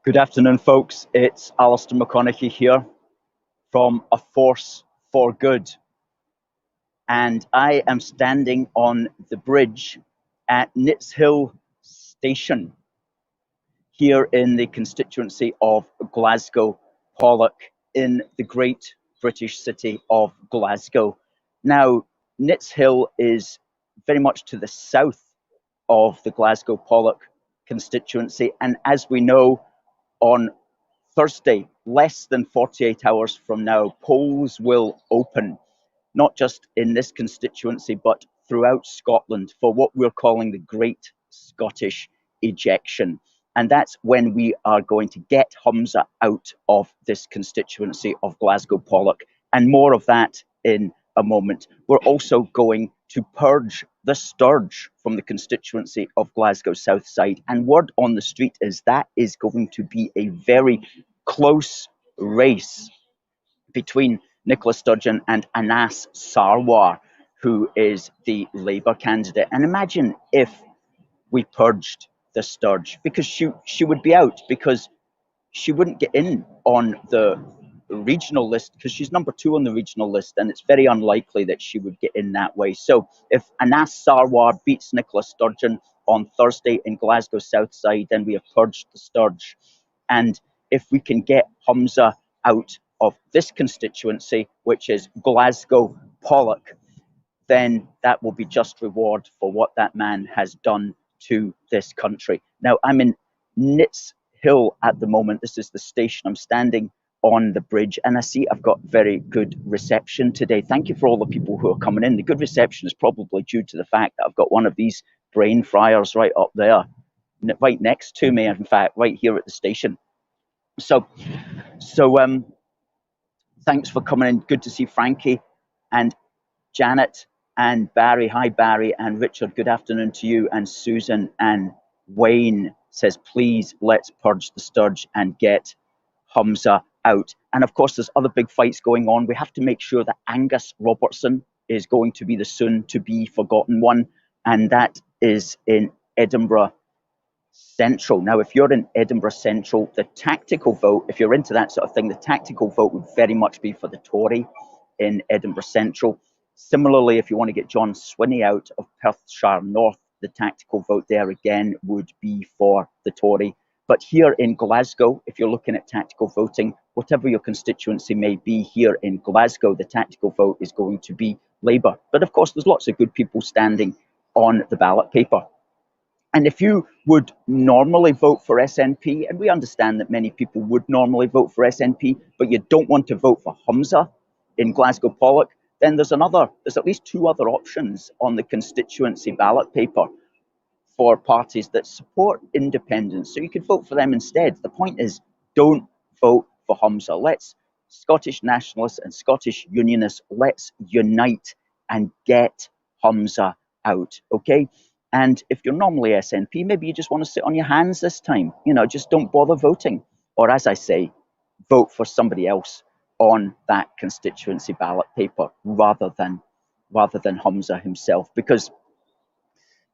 Good afternoon, folks. It's Alistair McConnachie here from A Force for Good. And I am standing on the bridge at Nitshill Station here in the constituency of Glasgow Pollok in the great British city of Glasgow. Now, Nitshill is very much to the south of the Glasgow Pollok constituency. And as we know, on Thursday, less than 48 hours from now, polls will open, not just in this constituency, but throughout Scotland for what we're calling the Great Scottish Ejection. And that's when we are going to get Humza out of this constituency of Glasgow Pollok. And more of that in a moment. We're also going to purge the Sturge from the constituency of Glasgow South Side. And word on the street is that is going to be a very close race between Nicola Sturgeon and Anas Sarwar, who is the Labour candidate. And imagine if we purged the Sturge, because she would be out, because she wouldn't get in on the regional list, because she's number 2 on the regional list, and it's very unlikely that she would get in that way. So if Anas Sarwar beats Nicola Sturgeon on Thursday in Glasgow South Side, then we have purged the Sturge. And if we can get Humza out of this constituency, which is Glasgow Pollok, then that will be just reward for what that man has done to this country. Now, I'm in Nitshill at the moment. This is the station. I'm standing on the bridge, and I see I've got very good reception today. Thank you for all the people who are coming in. The good reception is probably due to the fact that I've got one of these brain fryers right up there, right next to me, in fact, right here at the station. So thanks for coming in. Good to see Frankie and Janet and Barry. Hi, Barry and Richard. Good afternoon to you. And Susan and Wayne says, please, let's purge the Sturge and get Humza out. And of course, there's other big fights going on. We have to make sure that Angus Robertson is going to be the soon-to-be forgotten one, and that is in Edinburgh Central. Now, if you're in Edinburgh Central, the tactical vote, if you're into that sort of thing, the tactical vote would very much be for the Tory in Edinburgh Central. Similarly, if you want to get John Swinney out of Perthshire North, the tactical vote there again would be for the Tory. But here in Glasgow, if you're looking at tactical voting, whatever your constituency may be here in Glasgow, the tactical vote is going to be Labour. But of course, there's lots of good people standing on the ballot paper. And if you would normally vote for SNP, and we understand that many people would normally vote for SNP, but you don't want to vote for Humza in Glasgow Pollok, then there's at least 2 other options on the constituency ballot paper for parties that support independence. So you could vote for them instead. The point is, don't vote for Humza. Let's, Scottish nationalists and Scottish unionists, let's unite and get Humza out, okay? And if you're normally SNP, maybe you just want to sit on your hands this time. You know, just don't bother voting. Or as I say, vote for somebody else on that constituency ballot paper rather than Humza himself. Because,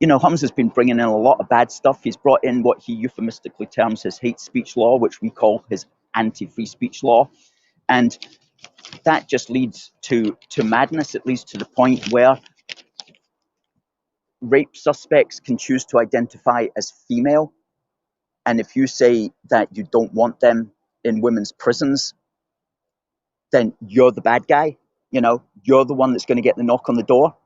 you know, Humza's been bringing in a lot of bad stuff. He's brought in what he euphemistically terms his hate speech law, which we call his anti-free speech law. And that just leads to madness. It leads to the point where rape suspects can choose to identify as female. And if you say that you don't want them in women's prisons, then you're the bad guy. You know, you're the one that's going to get the knock on the door.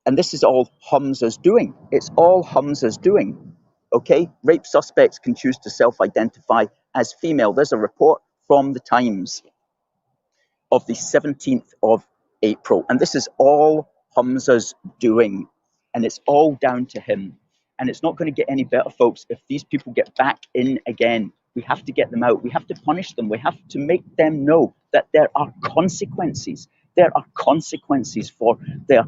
And this is all Humza's doing. It's all Humza's doing, okay? Rape suspects can choose to self-identify as female. There's a report from the Times of the 17th of April. And this is all Humza's doing. And it's all down to him. And it's not going to get any better, folks, if these people get back in again. We have to get them out. We have to punish them. We have to make them know that there are consequences. There are consequences for their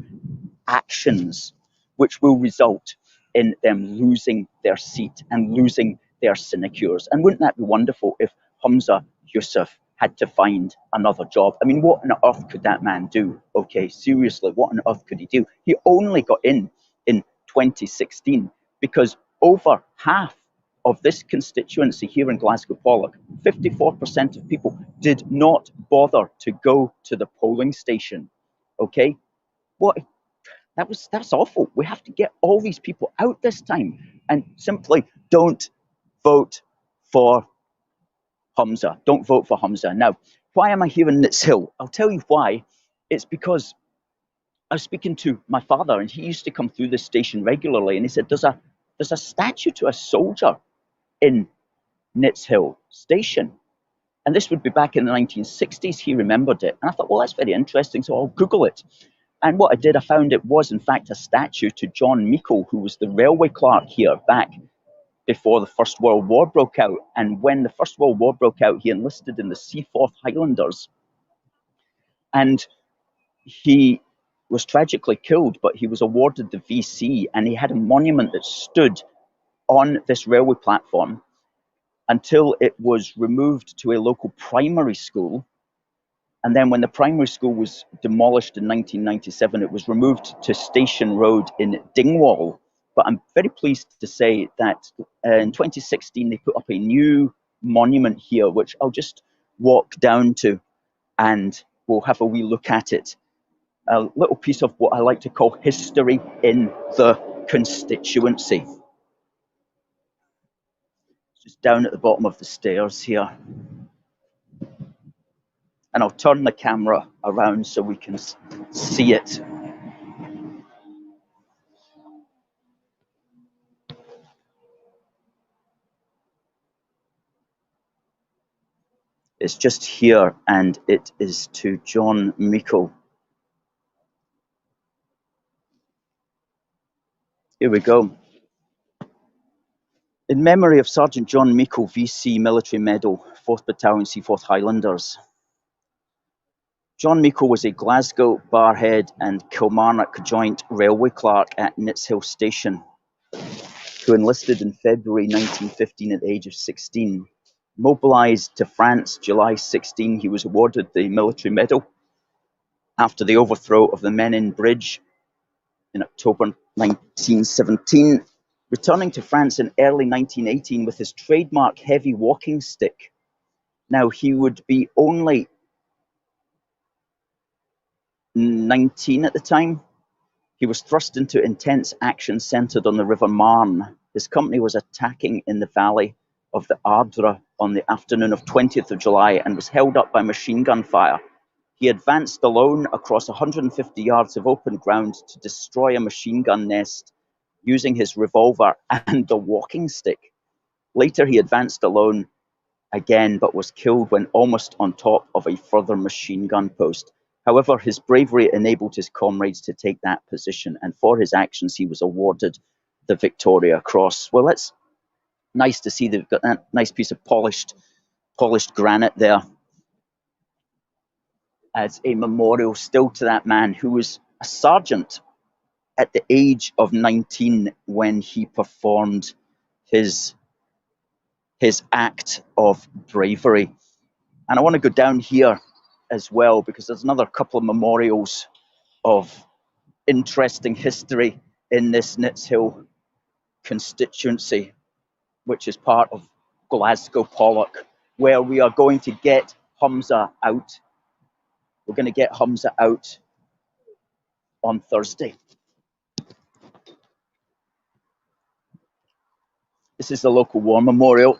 actions, which will result in them losing their seat and losing their sinecures. And wouldn't that be wonderful if Humza Yousaf had to find another job? I mean, what on earth could that man do? Okay, seriously, what on earth could he do? He only got in 2016 because over half of this constituency here in Glasgow Pollok, 54% of people did not bother to go to the polling station. Okay, what? That's awful. We have to get all these people out this time and simply don't vote for Humza. Don't vote for Humza. Now, why am I here in Nitshill? I'll tell you why. It's because I was speaking to my father, and he used to come through this station regularly, and he said there's a statue to a soldier in Nitshill station. And this would be back in the 1960s. He remembered it. And I thought, well, that's very interesting. So I'll Google it. And what I did, I found it was, in fact, a statue to John Meikle, who was the railway clerk here back before the First World War broke out. And when the First World War broke out, he enlisted in the Seaforth Highlanders. And he was tragically killed, but he was awarded the VC, and he had a monument that stood on this railway platform until it was removed to a local primary school. And then when the primary school was demolished in 1997, it was removed to Station Road in Dingwall. But I'm very pleased to say that in 2016, they put up a new monument here, which I'll just walk down to and we'll have a wee look at it. A little piece of what I like to call history in the constituency. Just down at the bottom of the stairs here. And I'll turn the camera around so we can see it. It's just here, and it is to John Meikle. Here we go. In memory of Sergeant John Meikle, VC Military Medal, 4th Battalion, Seaforth Highlanders. John Meikle was a Glasgow, Barrhead and Kilmarnock joint railway clerk at Nitshill Station, who enlisted in February 1915 at the age of 16. Mobilised to France July 16, he was awarded the military medal after the overthrow of the Menin Bridge in October 1917, returning to France in early 1918 with his trademark heavy walking stick. Now, he would be only 19 at the time. He was thrust into intense action centred on the River Marne. His company was attacking in the valley of the Ardres on the afternoon of 20th of July and was held up by machine gun fire. He advanced alone across 150 yards of open ground to destroy a machine gun nest using his revolver and the walking stick. Later, he advanced alone again, but was killed when almost on top of a further machine gun post. However, his bravery enabled his comrades to take that position, and for his actions, he was awarded the Victoria Cross. Well, it's nice to see they've got that nice piece of polished granite there as a memorial still to that man who was a sergeant at the age of 19 when he performed his act of bravery. And I want to go down here as well, because there's another couple of memorials of interesting history in this Nitshill constituency, which is part of Glasgow Pollok, where we are going to get Humza out. We're going to get Humza out on Thursday. This is the local war memorial.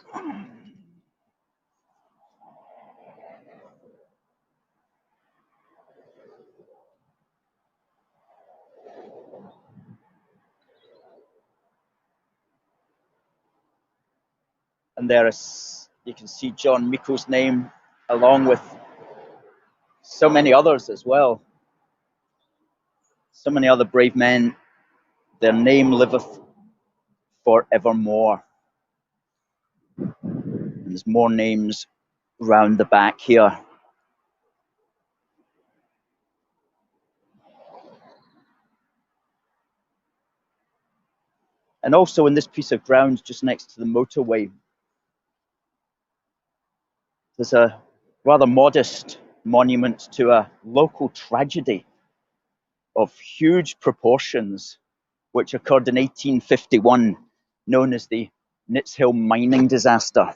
And there is, you can see John Meikle's name, along with so many others as well. So many other brave men. Their name liveth forevermore. And there's more names round the back here. And also in this piece of ground just next to the motorway, there's a rather modest monument to a local tragedy of huge proportions, which occurred in 1851, known as the Nitshill Mining Disaster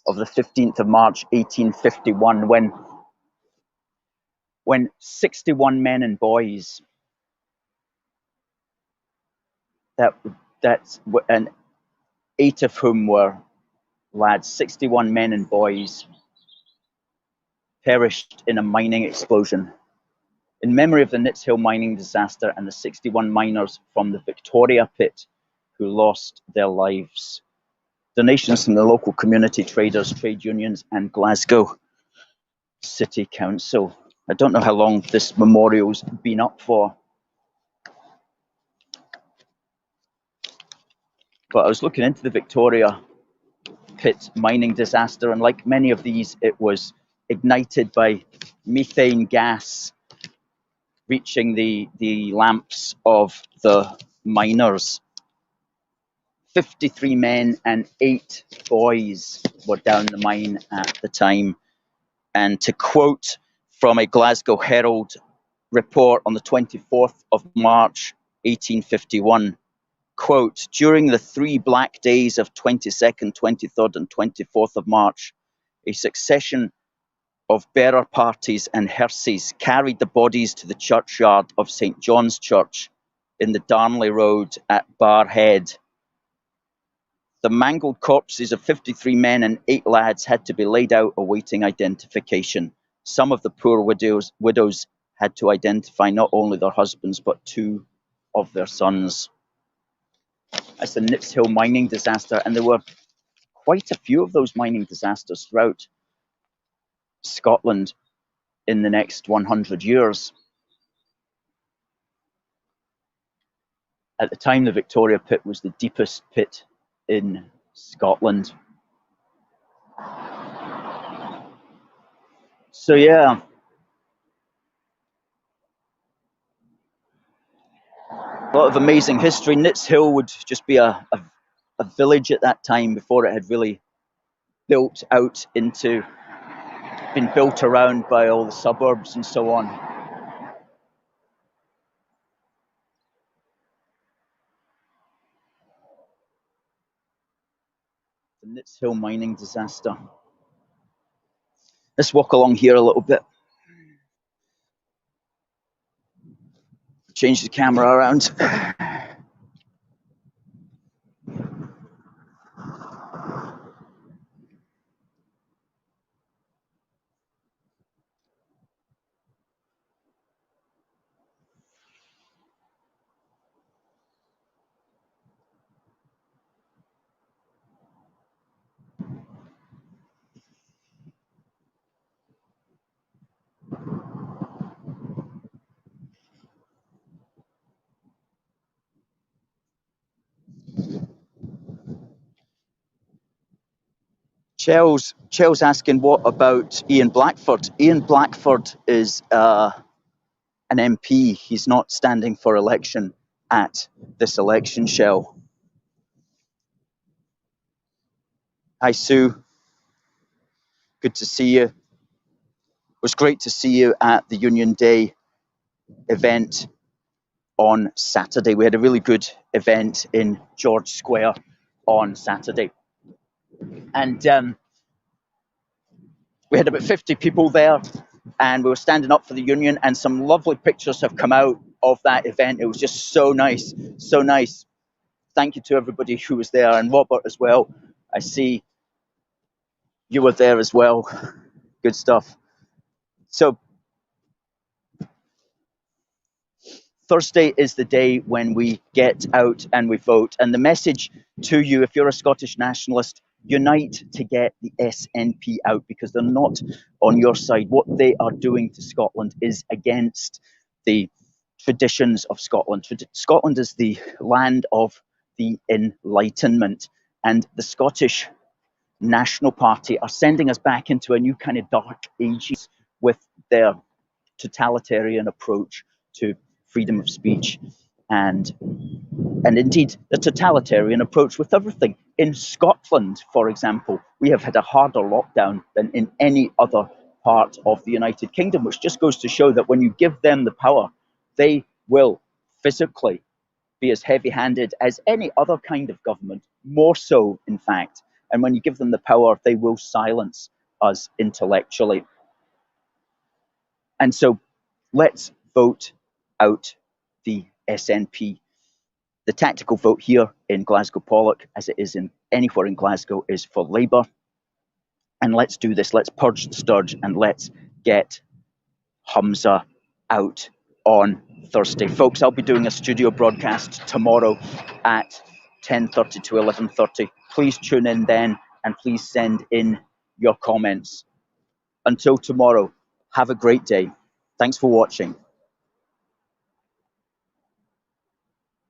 of the 15th of March 1851, when 61 men and boys, and 8 of whom were lads, 61 men and boys perished in a mining explosion. In memory of the Nitshill Mining Disaster and the 61 miners from the Victoria Pit who lost their lives. Donations from the local community, traders, trade unions, and Glasgow City Council. I don't know how long this memorial's been up for, but I was looking into the Victoria Pit mining disaster, and like many of these, it was ignited by methane gas reaching the lamps of the miners. 53 men and 8 boys were down the mine at the time. And to quote from a Glasgow Herald report on the 24th of March 1851, quote, during the 3 black days of 22nd, 23rd and 24th of March, a succession of bearer parties and hearses carried the bodies to the churchyard of St. John's Church in the Darnley Road at Barrhead. The mangled corpses of 53 men and 8 lads had to be laid out awaiting identification. Some of the poor widows had to identify not only their husbands but 2 of their sons. That's the Nitshill mining disaster, and there were quite a few of those mining disasters throughout Scotland in the next 100 years. At the time, the Victoria Pit was the deepest pit in Scotland. So yeah, a lot of amazing history. Nitshill would just be a village at that time before it had really built out into, been built around by all the suburbs and so on. The Nitshill mining disaster. Let's walk along here a little bit. Change the camera around. Chell's asking, what about Ian Blackford? Ian Blackford is an MP. He's not standing for election at this election, Shell. Hi, Sue. Good to see you. It was great to see you at the Union Day event on Saturday. We had a really good event in George Square on Saturday. And we had about 50 people there, and we were standing up for the union, and some lovely pictures have come out of that event. It was just so nice, so nice. Thank you to everybody who was there, and Robert as well. I see you were there as well. Good stuff. So Thursday is the day when we get out and we vote. And the message to you, if you're a Scottish nationalist, unite to get the SNP out, because they're not on your side. What they are doing to Scotland is against the traditions of Scotland. Scotland is the land of the Enlightenment, and the Scottish National Party are sending us back into a new kind of dark ages with their totalitarian approach to freedom of speech and indeed the totalitarian approach with everything. In Scotland, for example, we have had a harder lockdown than in any other part of the United Kingdom, which just goes to show that when you give them the power, they will physically be as heavy-handed as any other kind of government, more so, in fact. And when you give them the power, they will silence us intellectually. And so let's vote out the SNP. The tactical vote here in Glasgow Pollok, as it is in anywhere in Glasgow, is for Labour. And let's do this. Let's purge the sturge and let's get Humza out on Thursday. Folks, I'll be doing a studio broadcast tomorrow at 10:30 to 11:30. Please tune in then and please send in your comments. Until tomorrow, have a great day. Thanks for watching.